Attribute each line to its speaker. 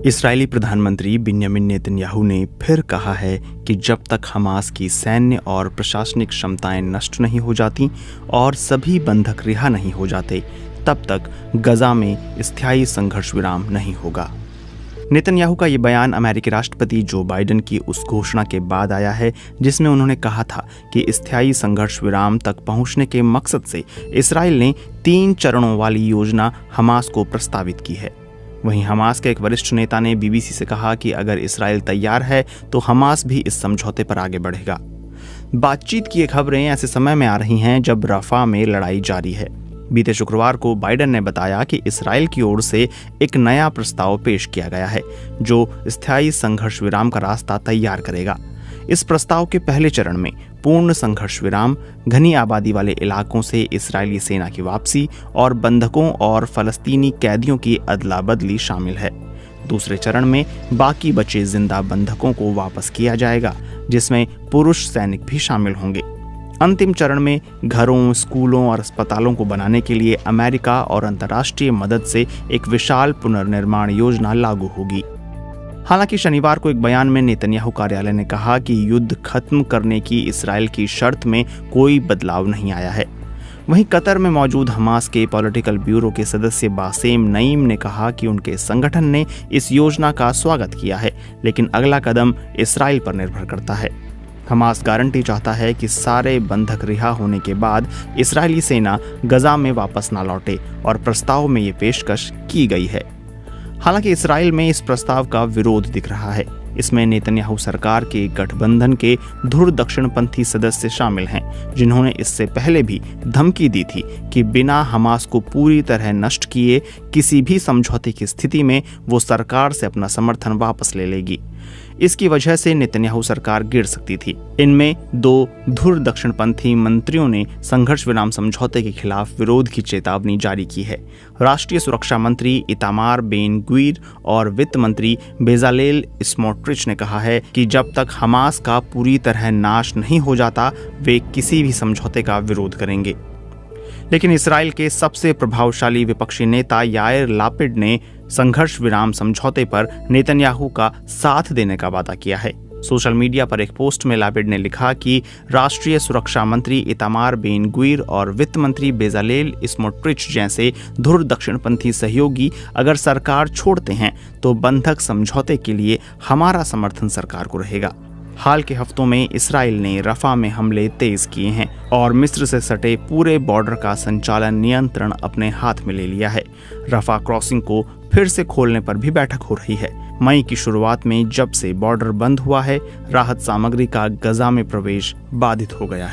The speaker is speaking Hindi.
Speaker 1: इस्राएली प्रधानमंत्री बिन्यामिन नेतन्याहू ने फिर कहा है कि जब तक हमास की सैन्य और प्रशासनिक क्षमताएं नष्ट नहीं हो जाती और सभी बंधक रिहा नहीं हो जाते, तब तक गजा में स्थायी संघर्ष विराम नहीं होगा। नेतन्याहू का ये बयान अमेरिकी राष्ट्रपति जो बाइडेन की उस घोषणा के बाद आया है जिसमें उन्होंने कहा था कि स्थायी संघर्ष विराम तक पहुंचने के मकसद से इस्राएल ने 3 चरणों वाली योजना हमास को प्रस्तावित की है। वहीं हमास के एक वरिष्ठ नेता ने बीबीसी से कहा कि अगर इस्राएल तैयार है तो हमास भी इस समझौते पर आगे बढ़ेगा। बातचीत की ये खबरें ऐसे समय में आ रही हैं जब रफा में लड़ाई जारी है। बीते शुक्रवार को बाइडेन ने बताया कि इस्राएल की ओर से एक नया प्रस्ताव पेश किया गया है जो स्थायी संघर्ष विराम का रास्ता तैयार करेगा। इस प्रस्ताव के पहले चरण में पूर्ण संघर्ष विराम, घनी आबादी वाले इलाकों से इस्राएली सेना की वापसी और बंधकों और फलस्तीनी कैदियों की अदला बदली शामिल है। दूसरे चरण में बाकी बचे जिंदा बंधकों को वापस किया जाएगा, जिसमें पुरुष सैनिक भी शामिल होंगे। अंतिम चरण में घरों, स्कूलों और अस्पतालों को बनाने के लिए अमेरिका और अंतर्राष्ट्रीय मदद से एक विशाल पुनर्निर्माण योजना लागू होगी। हालांकि शनिवार को एक बयान में नेतन्याहू कार्यालय ने कहा कि युद्ध खत्म करने की इस्राएल की शर्त में कोई बदलाव नहीं आया है। वहीं कतर में मौजूद हमास के पॉलिटिकल ब्यूरो के सदस्य बासेम नईम ने कहा कि उनके संगठन ने इस योजना का स्वागत किया है, लेकिन अगला कदम इस्राएल पर निर्भर करता है। हमास गारंटी चाहता है कि सारे बंधक रिहा होने के बाद इस्राएली सेना गजा में वापस न लौटे और प्रस्ताव में ये पेशकश की गई है। हालांकि इस्राएल में इस प्रस्ताव का विरोध दिख रहा है। इसमें नेतन्याहू सरकार के गठबंधन के धुर दक्षिणपंथी सदस्य शामिल हैं, जिन्होंने इससे पहले भी धमकी दी थी कि बिना हमास को पूरी तरह नष्ट किए किसी भी समझौते की स्थिति में वो सरकार से अपना समर्थन वापस ले लेगी। इसकी वजह से नेतन्याहू सरकार गिर सकती थी। इनमें 2 धुर दक्षिणपंथी मंत्रियों ने संघर्ष विराम समझौते के खिलाफ विरोध की चेतावनी जारी की है। राष्ट्रीय सुरक्षा मंत्री इतामार बेन ग्वीर और वित्त मंत्री बेजालेल स्मोट्रिच ने कहा है कि जब तक हमास का पूरी तरह नाश नहीं हो जाता, वे किसी भी समझौते का विरोध करेंगे। लेकिन इस्राएल के सबसे प्रभावशाली विपक्षी नेता याइर लापिड ने संघर्ष विराम समझौते पर नेतन्याहू का साथ देने का वादा किया है। सोशल मीडिया पर एक पोस्ट में लापिड ने लिखा कि राष्ट्रीय सुरक्षा मंत्री इतामार बेन ग्वीर और वित्त मंत्री बेजालेल स्मोट्रिच जैसे धुर दक्षिणपंथी सहयोगी अगर सरकार छोड़ते हैं तो बंधक समझौते के लिए हमारा समर्थन सरकार को रहेगा। हाल के हफ्तों में इस्राएल ने रफा में हमले तेज किए हैं और मिस्र से सटे पूरे बॉर्डर का संचालन नियंत्रण अपने हाथ में ले लिया है। रफा क्रॉसिंग को फिर से खोलने पर भी बैठक हो रही है। मई की शुरुआत में जब से बॉर्डर बंद हुआ है, राहत सामग्री का गजा में प्रवेश बाधित हो गया है।